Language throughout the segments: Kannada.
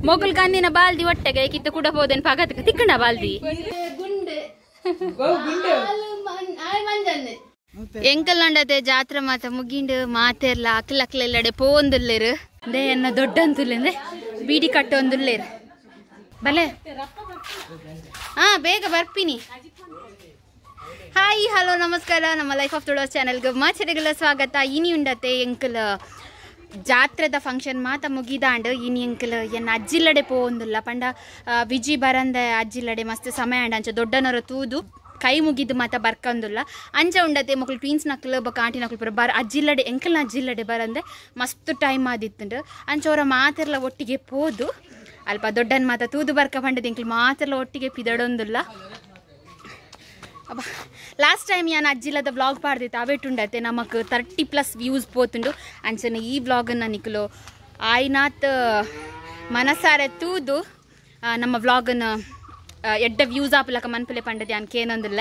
ಮೊಗಲ್ ಕಂದಿನ ಬಾಲ್ದಿ ಒಟ್ಟೆಗೆ ಕಿತ್ತು ಕೂಡ ಹೋದೇನು ಪಾಗತ್ ತಿಕ್ಕಂಡ ಬಾಲ್ದಿ ಎಂಕಲ್ಲಾಂಡತೆ ಜಾತ್ರೆ ಮಾತ ಮುಗಿಂಡು ಮಾತೆರ್ಲ ಅಕ್ಲಕ್ಲೆಲ್ಲಡೆ ಪೋಂದುಲ್ಲೇರು ದೇಯನ್ನ ದೊಡ್ಡ ಅಂತುಲ್ಲೇಂದ್ರೆ ಬೀಡಿ ಕಟ್ಟೊಂದುಲ್ಲೇರು ಬಲೆ ಬೇಗ ಬರ್ಪಿನಿ. ಹಾಯ್ ಹಲೋ ನಮಸ್ಕಾರ, ನಮ್ಮ ಲೈಫ್ ಆಫ್ ತುಳಸ್ ಚಾನಲ್ಗೆ ಮಾಚರಿಗೆಲ್ಲ ಸ್ವಾಗತ. ಇನಿ ಉಂಡತೆ ಎಂಕಲ್ ಜಾತ್ರೆದ ಫಂಕ್ಷನ್ ಮಾತ ಮುಗಿದಾಂಡು ಇನಿ ಎಂಕಲ್ ಎನ್ನ ಅಜ್ಜಿಲ್ಲಡೆ ಪೋಂದುಲ್ಲ ಪಂಡ ವಿಜಿ ಬರಂದ ಅಜ್ಜಿಲ್ಲಡೆ ಮಸ್ತ್ ಸಮಯ ಅಂಡ ಅಂಚ ದೊಡ್ಡನರ ತೂದು ಕೈ ಮುಗಿದು ಮಾತ ಬರ್ಕಂದುಲ್ಲ ಅಂಚ ಉಂಡತೆ ಮಕ್ಕಳು ಟ್ವೀನ್ಸ್ ನಕ್ಲು ಬೊಕ್ಕ ಆಂಟಿ ನಕ್ಲು ಪುರ ಅಜ್ಜಿಲ್ಲಡೆ ಎಂಕಲ್ನ ಅಜ್ಜಿಲ್ಲಡೆ ಬರಂದೆ ಮಸ್ತ್ ಟೈಮ್ ಆದಿತ್ತುಂಡು ಅಂಚ ಅವರ ಮಾತೆಲ್ಲ ಒಟ್ಟಿಗೆ ಪೋದು ಅಲ್ಪ ದೊಡ್ಡನ ಮಾತ ತೂದು ಬರ್ಕ ಪಂಡದ ಎಂಕಲ್ ಮಾತೆಲ್ಲ ಒಟ್ಟಿಗೆ ಪಿದಡೊಂದುಲ್ಲ. ಅಬ್ಬ ಲಾಸ್ಟ್ ಟೈಮ್ ಯಾನು ಅಜ್ಜಿಲ್ಲದ ವ್ಲಾಗ್ ಪಾಡ್ದಿತ್ತು ಅವೇಟುಂಡತೆ ನಮಕ್ 30+ ವ್ಯೂಸ್ ಪೋತುಂಡು ಅಂಚನೆ ಈ ವ್ಲಾಗನ್ನು ನಿಕ್ಲು ಆಯ್ನಾತ್ ಮನಸಾರೆ ತೂದು ನಮ್ಮ ವ್ಲಾಗನ್ನು ಎಡ್ಡ ವ್ಯೂಸ್ ಆಪಲಕ ಮನ್ಪಲೆ ಪಂಡದ ಅನ್ಕೇನೊಂದಿಲ್ಲ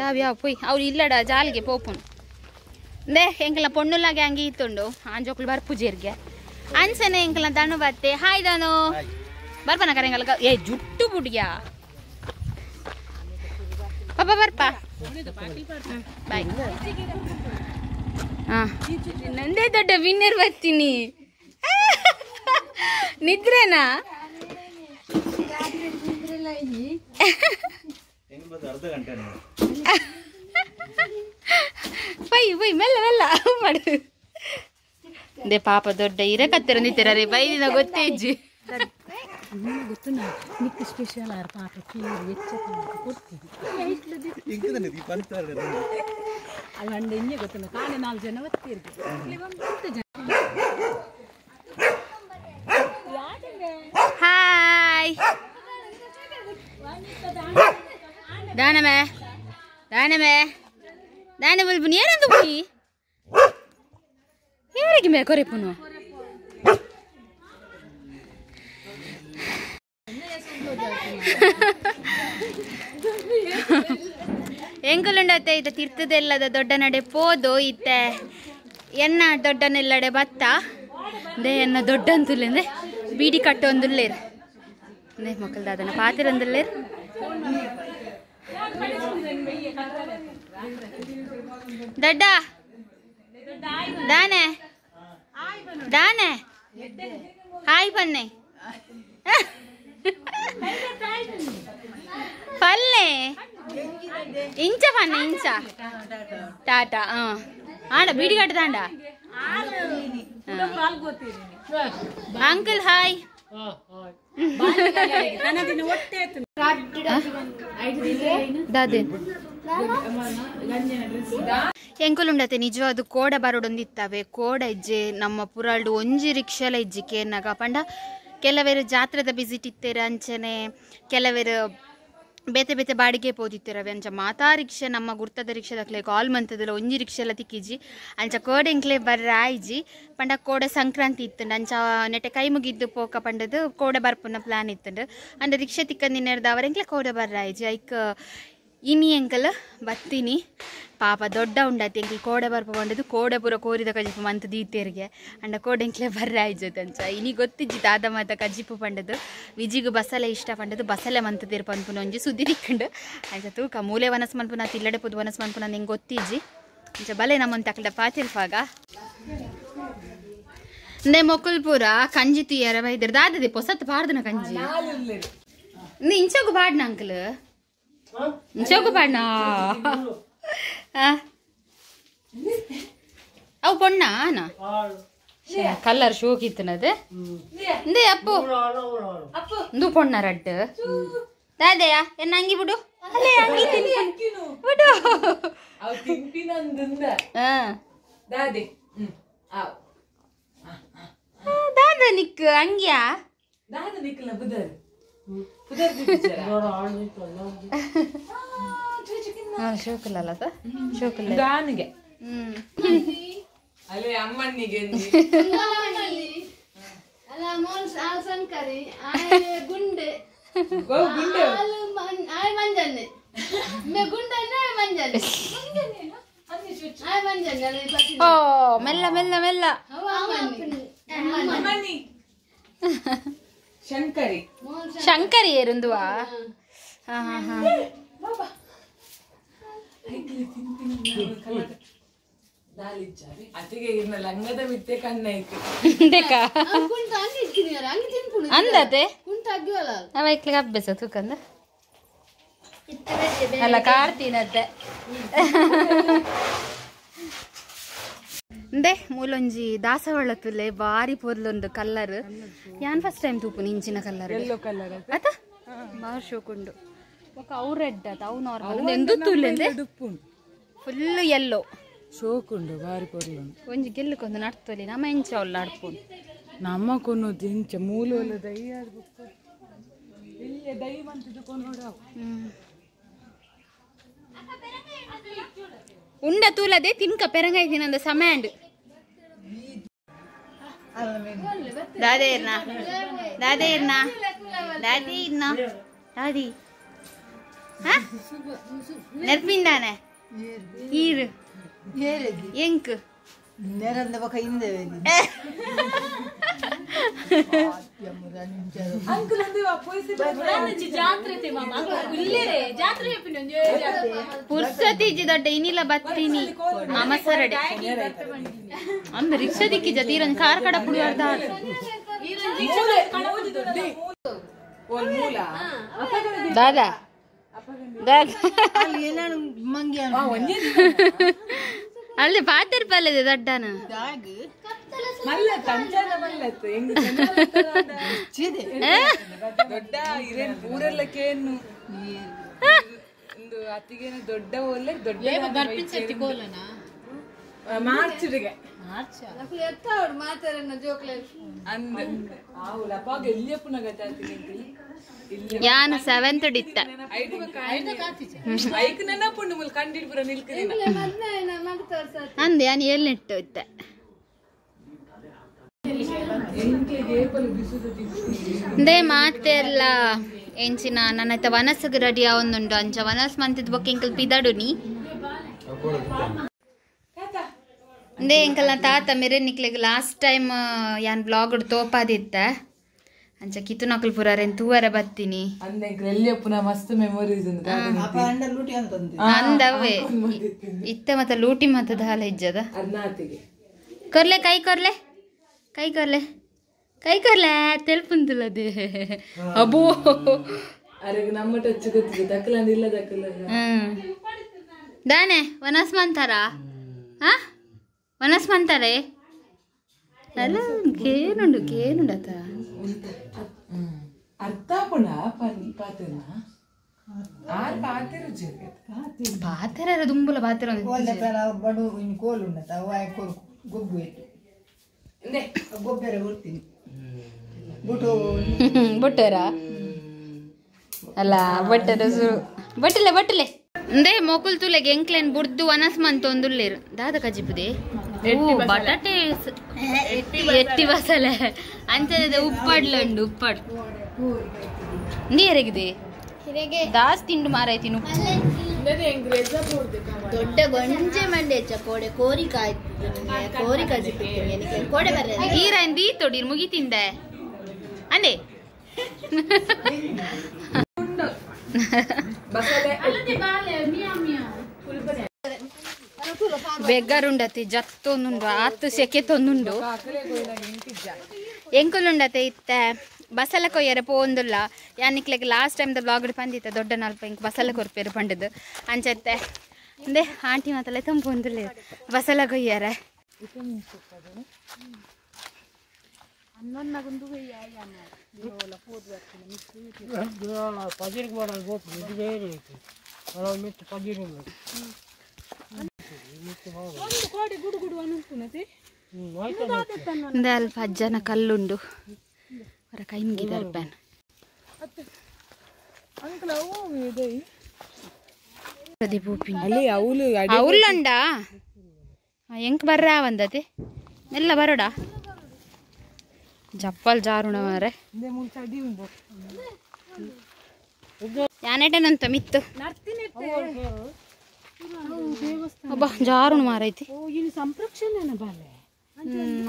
ಯಾವ ಪೊಯ್ ಅವ್ರು ಇಲ್ಲಡ ಜಾಲಿಗೆ ಪೋಪುನ್ ದೇ ಎಂಕಲ್ನ ಪೊಣ್ಣುಲಾಗೆ ಹಂಗೆ ಇತ್ತುಂಡು ಆಂಜೋಕ್ಳು ಬರ್ಪುಜೇರ್ಗೆ ಅಂಚನೆ ಎಂಕಲ್ನ ದಣು ಬತ್ತೆ. ಹಾಯ್ ದನು ಬರ್ಪನ ಕರೆಂಗಲ್ ಜುಟ್ಟು ಬುಡ್ಗ್ಯಾ ಪಾಪ ಬರ್ಪಾ ಬಾಯ್. ನಂದೇ ದೊಡ್ಡ ವಿನ್ನರ್ ಬರ್ತೀನಿ ನಿದ್ರೆನಾ ಬೈ ಮೆಲ್ಲ ಮೆಲ್ಲ ಮಾಡು ದೇ ಪಾಪ ದೊಡ್ಡ ಇರಕತ್ತರ ನಿಂತಿರೇ ಬೈದಿನ ಗೊತ್ತೇ ಇಜ್ಜಿ ಹಾಯ್ ದಾನಮೇ ದಾನಮೇ ದಾನ ಬಲ್ಬುನಿ ಏನಂದು ಬುನಿ ಯಾರಿಗೆ ಮೇ ಕೊರೆಪುನು ಎಂಕುಲುಂಡತ್ತೆ ಇತ್ತ ತೀರ್ಥದೆಲ್ಲದ ದೊಡ್ಡ ನಡೆ ಪೋದು ಇತ್ತೆ ಎನ್ನ ದೊಡ್ಡನೆಲ್ಲಡೆ ಬತ್ತ ದೇ ಎನ್ನ ದೊಡ್ಡ ಅಂತುಲ್ಲೇಂದ್ರೆ ಬೀಡಿ ಕಟ್ಟೊಂದುಲ್ಲೇರು ದೇ ಮಕ್ಕಳು ದಾದನ ಪಾತಿರಂದುಲ್ಲೇರು ದೊಡ್ಡ ದಾನೆ ದಾನೆ ಹಾಯ್ ಬನ್ನೆ ಪಲ್ಲೆ ಇಂಚ ಪನ್ನೆ ಇಂಚ ಟಾಟಾ ಆಂಡ ಬೀಡಿ ಕಟ್ಟದಾಂಡ ಅಂಕಲ್ ಹಾಯ್ ಎಂಕುಲುಂಡತೆ ನಿಜವಾದ ಕೋಡ ಬರೋಡೊಂದಿತ್ತವೆ ಕೋಡ ಇಜ್ಜೆ ನಮ್ಮ ಪುರಾಲ್ಡು ಒಂಜಿ ರಿಕ್ಷಾಲ ಇಜ್ಜಿ ಕೇರ್ನಾಗ ಪಂಡ ಕೆಲವೇರು ಜಾತ್ರೆದ ವಿಸಿಟ್ ಇತ್ತೇರ ಅಂಚನೆ ಕೆಲವೇರು ಬೇತೆ ಬೇತೆ ಬಾಡಿಗೆ ಪೋದಿತ್ತಿರವೆ ಅಂಚ ಮಾತಾ ರಿಕ್ಷಾ ನಮ್ಮ ಗುರ್ತದ ರಿಕ್ಷಾದಕ್ಲೆ ಕಾಲ್ ಮಂತದಲ್ಲ ಒಂಜಿ ರಿಕ್ಷಾಲ ತಿಕ್ಕಿಜಿ ಅಂಚ ಕೋಡೆ ಎಂಕ್ಲೆ ಬರ್ರ ಆಯ್ಜಿ ಪಂಡ ಕೋಡೆ ಸಂಕ್ರಾಂತಿ ಇತ್ತುಂಡು ಅಂಚ ನೆಟ್ಟೆ ಕೈ ಮುಗಿದ್ದು ಪೋಕ ಪಂಡದು ಕೋಡೆ ಬರ್ಪುನ ಪ್ಲಾನ್ ಇತ್ತುಂಡು ಅಂಡ ರಿಕ್ಷಾ ತಿಕ್ಕಂದಿನೇರ್ದ ಅವರೆಂಕ್ಲೆ ಕೋಡೆ ಬರ್ರ ಆಯ್ಜಿ ಐಕ್ ಇನಿ ಎಂಕಲ್ ಬತ್ತೀನಿ ಪಾಪ ದೊಡ್ಡ ಉಂಡತಿ ಎಂಕಲ್ ಕೋಡೆ ಬರ್ಪ ಬಂಡದು ಕೋಡೆ ಪೂರ ಕೋರಿದ ಕಜಿಪು ಮಂತ್ ದೀತೆರಿಗೆ ಅಂಡ ಕೋಡೆ ಎಂಕ್ಲೆ ಬರ್ರ ಆಯ್ಜತ್ ಅಂಚ ಇನಿ ಗೊತ್ತಿಜ್ಜಿ ದಾದ ಮಾತ ಕಜಿಪು ಪಂಡದು ವಿಜಿಗು ಬಸಲೆ ಇಷ್ಟ ಪಂಡದು ಬಸಲೆ ಮಂತ್ ತೀರ್ ಪನ್ಪುನ ಒಂಜಿ ಸುದ್ದಿ ತಿಕ್ಕೊಂಡು ಅಂಚ ತೂಕ ಮೂಲೆ ವನಸ್ ಮನ್ಪುನ ತಿಲ್ಲಡೆ ಪುದು ವನಸ್ ಮನ್ಪುನ ನಿಂಗೆ ಗೊತ್ತಿಜ್ಜಿ ಅಂಚ ಬಲೆ ನಮ್ಮಂತ ಅಕಲ್ಡ ಪಾತಿಲ್ಫಾಗ ನೇ ಮೊಕುಲ್ ಪೂರ ಕಂಜಿ ತುಯ್ಯಾರ ಬೈದರ್ ದಾದದೆ ಪೊಸತ್ ಪಾಡ್ದನ ಕಂಜಿ ನೀ ಇಂಚೋಗು ಪಾಡ್ನ ಅಂಕಲ್ ಇಂಚೋಗು ಪಾಡ್ನ ಅವು ಪೊಣ್ಣ ಕಲ್ಲರ್ ಶೋಕ್ ಇತ್ತನದು ಇಂದೇ ಅಪ್ಪು ಇಂದು ಪೊಣ್ಣ ರಡ್ಡ್ ದಾದೆಯ ಎನ್ನ ಅಂಗಿ ಬಿಡು ಅಲ್ಲೇ ಅಂಗಿ ಬಿಡು ದಾದ ನಿಕ್ ಅಂಗ್ಯಾ ಶೋಕಲ್ಲ ಶೋಕಲ್ಲ ದಾನಿಗೆ ಅಲ್ಲೇ ಅಮ್ಮನಿಗೆ ಗುಂಡೆ ಓ ಮೆಲ್ಲ ಮೆಲ್ಲ ಮೆಲ್ಲ. ಶಂಕರಿ ಏರುಂದುವಾ? ಹಾ ಹಾ ಹಾ. ಅಂದತೆ ಅವೈಕ್ಲಿಗೆ ಅಭ್ಯಾಸ ತೂಕಂದ ಅಲ್ಲ ಕಾರ್ತೀನತ್ತೆ ಅಂದೆ ಮೂಲೊಂಜಿ ದಾಸವಾಳ ತುಲೆ ಬಾರಿ ಪೊರ್ಲೊಂದು ಕಲ್ಲರ್ ಯಾನ್ ಫಸ್ಟ್ ಟೈಮ್ ತೂಪು ಇಂಚಿನ ಕಲ್ಲರ್ ಅತ ಬಾರಿ ಶೋಕುಂಡು ಅವು ರೆಡ್ ಅತ ಅವು ನಾರ್ಮಲ್ ಎಂದು ತುಲೆಂದೆ ಫುಲ್ ಯೆಲ್ಲೋ ಶೋಕುಂಡು ಬಾರಿ ಪೊರ್ಲುಂಡು ಒಂಜಿ ಗೆಲ್ಲುಕೊಂದು ನಡ್ತೊಲಿ ನಮ್ಮ ಎಂಚ ಅವ್ಲು ನಡ್ಪುಂಡು ನಮ್ಮ ಕೊನ್ನೋದು ಎಂಚ ಮೂಲ ದೈ ಇಲ್ಲೇ ದೈ ಬಂತಿದ್ದು ಕೊನೋಡಾವು ಉಂಡ ತೂಲದೆ ತಿನ್ಕ ಪೆರಂಗೈತಿನಂದ ಸಮಯಾಂಡ್ ದಾದೇ ಇರ್ನಾ ದಾದೇ ಇರ್ನಾ ದಾದಿ ಇರ್ನಾ ದಾದಿ ಹಾ ನೆರ್ಪಿಂದಾನೆ ಈರು ಎಂಕ್ ನೆರಂದ ಬಕ ಹಿಂದೆ ಪುರ್ಸತಿ ದೊಡ್ಡ ಇನಿಲ ಬತ್ತೀನಿ ಅಮಸರಡೆ ಅಂದ ರಿಕ್ಷಾ ದಿಕ್ಕಿ ಜತೀರನ್ ಕಾರ್ ಕಡ ಪುಡಿವಾರ್ದ ದಾದಾ ಅಲ್ಲೇ ಪಾತರ್ ಪಲ್ಲದೆ ದೊಡ್ಡನ ದೊಡ್ಡ ಇರೇನ್ ಪೂರೆಲ್ಲ ಕೇನು ಒಂದು ಅತ್ತಿಗೇನು ದೊಡ್ಡ ಒಳ್ಳೆ ದೊಡ್ಡ ಮಾರ್ಚ್ಗೆ ಯಾನ್ 7th ಡಿತ್ತ ಅಂದೆ ಯಾನ್ ಏಳ್ನೆಟ್ಟು ಇತ್ತ ಅಂದೆ ಮಾತೆಲ್ಲ ಎಂಚಿನ ನನ್ನ ವನಸ್ಸಿಗೆ ರೆಡಿ ಆವೊಂದುಂಡು ಅಂಚ ವನಸ್ ಮಂತಿದ್ ಬೊಕ್ಕ ಎಂಕಲ್ ಪಿದಾಡು ನೀ ಅಂದೆ ಎಂಕಲ್ ತಾತ ಮೇರೆ ನಿಕ್ಲೆಗ್ ಲಾಸ್ಟ್ ಟೈಮ್ ಯಾನ್ ಬ್ಲಾಗ್ ತೋಪಾದಿತ್ತ ಅಂಚ ಕಿತ್ತು ನಕಲ್ ಪುರಾರೆನ್ ತೂವರ ಬತ್ತೀನಿ ಮಸ್ತ್ ಮೆಮೊರೀಸ್ ಅಂದವೇ ಇತ್ತ ಮತ್ತ ಲೂಟಿ ಮತ್ತ ದಾಲ ಇಜ್ಜದ ಕೊರ್ಲೆ ಕೈ ಕೊರ್ಲೆ ಕೈ ಕೊರ್ಲೆ ಕೈ ಕೊರ್ಲೆ ತೆಲ್ಪುಂತುಲದೆ ಅಬೋ ನಮ್ಮ ಟಚ್ ಗೊತ್ತಿದೆ ದಕ್ಕಲಂದಿಲ್ಲ ದಕ್ಕಲ ದಾನೆ ವನಸ್ ಮಂತಾರ ಹಾ ವನಸ್ ಮಂತಾರೆ ಅಲ್ಲ ಕೇನುಂಡು ಕೇನುಂಡತ ಅರ್ಥ ಪುಣ ಪಾತೆನ ಆರ್ ಪಾತೆರು ಜಗತ್ ಪಾತೆರ ದುಂಬುಲ ಪಾತೆರ ಬಡು ಇನ್ ಕೋಲು ಉಂಡತ ಅವ ಕೋಲು ಗೊಬ್ಬು ಇಟ್ಟು ಗೊಬ್ಬರ ಕೊಡ್ತೀನಿ ಬುಟ್ಟರ ಅಲ್ಲ ಬಟ್ಟರ ಬಟ್ಟಲೆ ಬಟ್ಟಲೆ ಅಂದೆ ಮೊಕುಲ್ ತುಲೆಗೆ ಎಂಕ್ಲೆನ್ ಬುಡ್ದು ವನಸ್ ಮಂತ್ ಒಂದುಲ್ಲೇರು ದಾದ ಕಜಿಪುದೆ ಬಟಾಟೆ ಎಟ್ಟಿ ಬಸಲೆ ಅಂಚದ ಉಪ್ಪಾಡ್ಲಂಡು ಉಪ್ಪಾಡ್ ನೀರೆಗಿದೆ ದಾಸ್ ತಿಂಡು ಮಾರೈತಿನು ದೊಡ್ಡ ಗೊಂಜೆ ಮಂಡೆ ಕೋಡೆ ಕೋರಿಕಾಯಿ ಕೋರಿಕಾಯಿ ಕೋಡೆ ಬರ್ರೆ ಈರನ್ ದೀ ತೊಡಿರ್ ಮುಗಿತಿಂದೆ ಅಂದೆ ಬೆಗ್ಗರುಂಡತೆ ಜತ್ತೊಂದುಂಡು ಆತು ಸೆಕೆ ತೊಂದುಂಡು ಎಂಕುಲುಂಡತೆ ಇತ್ತ ಬಸಲ ಕೊಯ್ಯರೆ ಪೋಂದುಲ್ಲ ಯಾನಿಕ್ಲೆಗ್ ಲಾಸ್ಟ್ ಟೈಮ್ ದ ಬ್ಲಾಗ್ ಪಂದಿತ್ತ ದೊಡ್ಡ ನಾಲ್ಪ ಇಂಕ್ ಬಸಲ ಕೊರ್ಪೇರು ಪಂಡದು ಅಂಚತ್ತೆ ಅಂದೆ ಆಂಟಿ ಮಾತಲ್ಲ ತಂಪೊಂದುಲ್ಲ ಬಸಲ ಕೊಯ್ಯರೆ ಅಲ್ಪ ಅಜ್ಜನ ಕಲ್ಲುಂಡು ಅವರ ಕೈನ್ಗಿದಾರೆ ಪ್ಯಾನ್ ಅವಳುಂಡ ಎಂಕ್ ಬರ್ರ ಒಂದತೆ ಎಲ್ಲ ಬರೋಡ ಜಪ್ಪಲ್ ಜಾರುಣ ಮಾರೆ ಯಾನೆಟನಂತ ಮಿತ್ತು ಅಬ್ಬಾ ಜಾರುಣ ಮಾರೈತಿ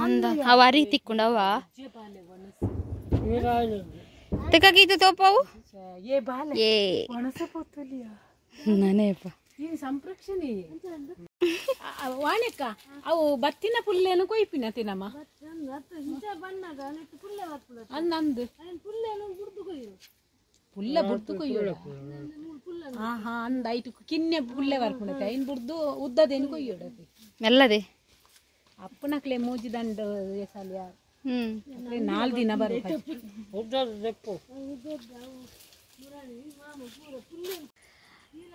ಅಂದ ಅವ ಅರಿ ತಿಕ್ಕೊಂಡವ ತೆಕಾಗಿತ್ತು ತೋಪವು ಏ ನಾನೇಪ್ಪ ವಾಣಿಕ ಅವು ಬತ್ತಿನ ಪುಲ್ಲೇನು ಕೊಯ್ಪಿನ ತಿನ್ನಮ್ಮ ಅನ್ನಂದು ಪುಲ್ಲ ಬುರ್ದು ಕೊಯ್ಯೋಳ ಹಾ ಅಂದ ಐಟು ಕಿನ್ನೆ ಪುಲ್ಲೆ ಬರ್ಕೊಂಡೈತೆ ಐನ್ ಬುರ್ದು ಉದ್ದದೇನು ಕೊಯ್ಯೋಡತಿ ಮೆಲ್ಲದೆ ಅಪ್ಪನಕ್ಲೆ ಮೂಜಿ ದಂಡ ಸಾಲಿಯ 4 ದಿನ ಬರುತ್ತೆ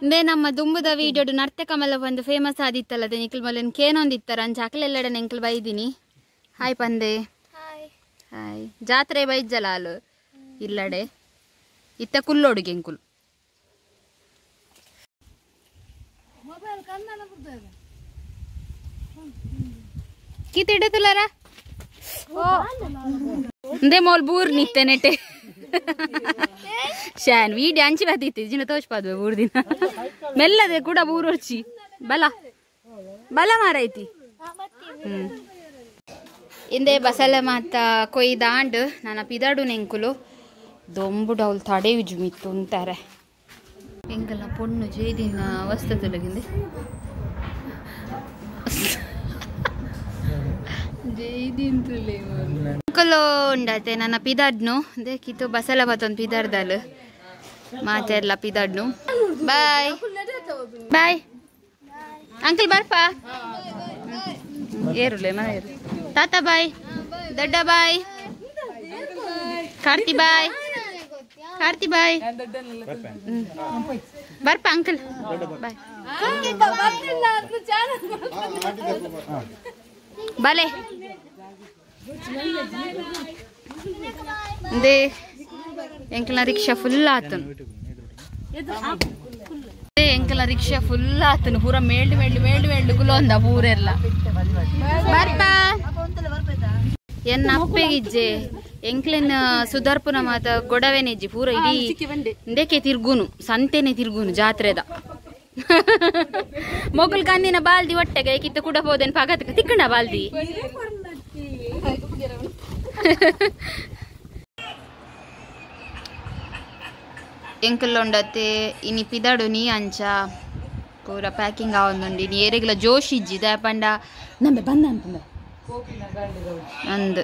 ಇಂದೇ ನಮ್ಮ ದುಂಬುದ ವಿಡಿಯೋಡು ನರ್ತಕಮಲ್ಲ ಒಂದು ಫೇಮಸ್ ಆದಿತ್ತಲ್ಲದೆ ನಿಖಿಲ್ ಮೊಲನ್ ಕೇನೊಂದಿತ್ತರ ಅಂಚ ಅಕ್ಲೆಲ್ಲಡ ನೆಂಕಲ್ ಬೈದಿನಿ ಹಾಯ್ ಪಂದೆ ಹಾಯ್ ಜಾತ್ರೆ ಬೈಜ್ಜಲ ಅಲು ಇಲ್ಲಡೆ ಇತ್ತ ಕುಲ್ಲೋಡುಗೆ ಎಂಕುಲ್ ಕಿತ್ತಿಡ ತುಲಾರ ಇಂದೇ ಮೋಲ್ ಬೂರ್ ನಿತ್ತೆ ನೆಟ್ಟೆ ಶಾನ್ ವೀಡಿಯೋ ಅಂಚಿ ಬತ್ತಿತ್ತು ಜಿನ ತೋಚ್ಪಾದ್ವೆ 3 ದಿನ ಮೆಲ್ಲದೆ ಕೂಡ ಬೂರೊರ್ಚಿ ಬಲ ಬಲ ಮಾರೈತಿ ಇಂದೇ ಬಸಲ ಮಾತ ಕೊಯ್ದಾಂಡ್ ನನ್ನ ಪಿದಾಡು ನೆಂಕುಲು ದೊಂಬುಡು ಅವಳು ತಡೆ ಉಜುಮಿತ್ತು ಅಂತಾರೆ ಎಂಕಲ್ಲ ಪೊಣ್ಣು ಜೇದಿನ ವಸ್ತು ತೊಲಗಿಂದೆ ಅಂಕಲು ಉಂಡತೆ ನನ್ನ ಪಿದಾಡ್ನು ದೇಕಿತ್ತು ಬಸಲ ಬತ್ತೊಂದು ಪಿದಾರ್ದಲು ಮಾತೆರ್ಲ ಪಿದಾಡ್ನು ಬಾಯ್ ಬಾಯ್ ಅಂಕಲ್ ಬರ್ಪ ಏರುಲೆ ಮನೆಯರು ತಾತ ಬಾಯ್ ದೊಡ್ಡ ಬಾಯ್ ಕಾರ್ತಿ ಬಾಯ್ ಕಾರ್ತಿ ಬಾಯ್ ಬರ್ಪ ಅಂಕಲ್ ಬಾಯ್ ಬಲೆ ದೇ ಎಂಕಲ್ನ ರಿಕ್ಷಾ ಫುಲ್ ಆತನು ಎಂಕಲ್ನ ರಿಕ್ಷಾ ಫುಲ್ ಆತನು ಪೂರ ಮೇಲ್ಡು ಕುಲೊಂದ ಪೂರೆಲ್ಲ ಬರ್ಪ ಎನ್ನ ಅಪ್ಪೆಗಿಜ್ಜೆ ಎಂಕ್ಲೆನ್ ಸುಧಾರ್ಪುನ ಮಾತ ಗೊಡವೆನೆಜ್ಜಿ ಪೂರ ಇಡೀ ಇಂದಕ್ಕೆ ತಿರ್ಗುನು ಸಂತೆನೆ ತಿರ್ಗುನು ಜಾತ್ರೆದ ಮೊಗಲ್ ಕಂದಿನ ಬಾಲ್ದಿ ಒಟ್ಟೆಗೆ ಕಿತ್ತ ಕೂಡ ಹೋದೇನು ಪಾಗತಕ ತಿಕ್ಕಂಡ ಬಾಲ್ದಿ ಎಂಕಲ್ಲೊಂಡತ್ತೆ ಇನಿ ಪಿದಾಡು ನೀ ಅಂಚ ಪೂರ ಪ್ಯಾಕಿಂಗ್ ಆವೊಂದುಂಡು ಇನಿ ಏರೆಗ್ಲ ಜೋಶ್ ಇಜ್ಜಿ ದಾಪಂಡ ನಮ್ಮೆ ಬಂದ ಅಂತಂದ ಅಂದ್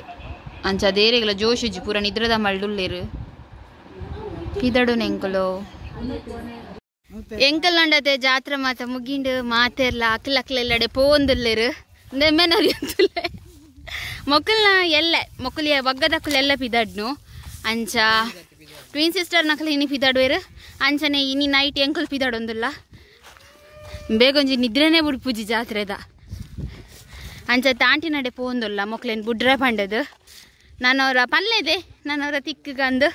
ಅಂಚ ಅದೇರೆಗ್ಲ ಜೋಶ್ ಇಜ್ಜಿ ಪೂರ ನಿದ್ರದ ಮಳ್ಳುಲ್ಲೇರು ಪಿದಾಡು ನೆಂಕಲು ಎಂಕಲ್ಲೊಂಡತೆ ಜಾತ್ರೆ ಮಾತ ಮುಗಿಂಡು ಮಾತೆರ್ಲ ಅಕ್ಲೆಲ್ಲಡೆ ಪೋಂದುಲ್ಲೇರು ನೆಮ್ಮೆನರಿಯಂತುಲ್ಲೆ ಮೊಕ್ಕಲ್ನ ಎಲ್ಲೆ ಮೊಕ್ಕಲಿಯ ಬಗ್ಗದಕ್ಕಲು ಎಲ್ಲ ಪಿದಾಡ್ನು ಅಂಚ ಟ್ವಿನ್ ಸಿಸ್ಟರ್ ನಕಲು ಇನಿ ಪಿದಾಡುವೇರು ಅಂಚನೆ ಇನಿ ನೈಟ್ ಎಂಕಲ್ ಪಿದಾಡೊಂದುಲ್ಲ ಬೇಗೊಂಜಿ ನಿದ್ರೆನೇ ಬುಡ್ ಪೂಜಿ ಜಾತ್ರೆದ ಅಂಚ ತಾಂಟಿ ನಡೆ ಪೋಂದುಲ್ಲ ಮೊಕ್ಲೇನು ಬುಡ್ರೆ ಪಂಡದು ನಾನವರ ಪಲ್ಲೆದೆ ನಾನವರ ತಿಕ್ಕಗಂದು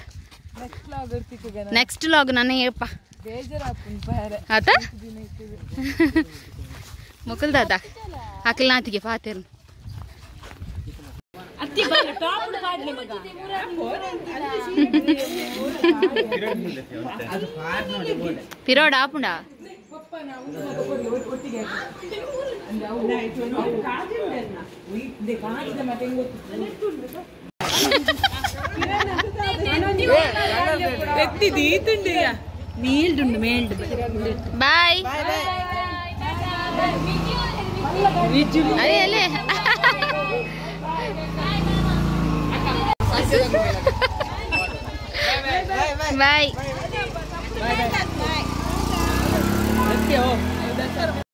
ನೆಕ್ಸ್ಟ್ ಲಾಗ್ ನಾನೇ ಹೇಳಪ್ಪ ಆತ ಮೊಕಲ್ ದಾದ ಅಕಲ್ ನಾತಿಗೆ ಪಾತೆರು ಪಿರೋಡ್ ಆಪುಂಡ ಬಾಯ್ ಅದೇ ಅಲ್ಲೇ ಬಾಯ್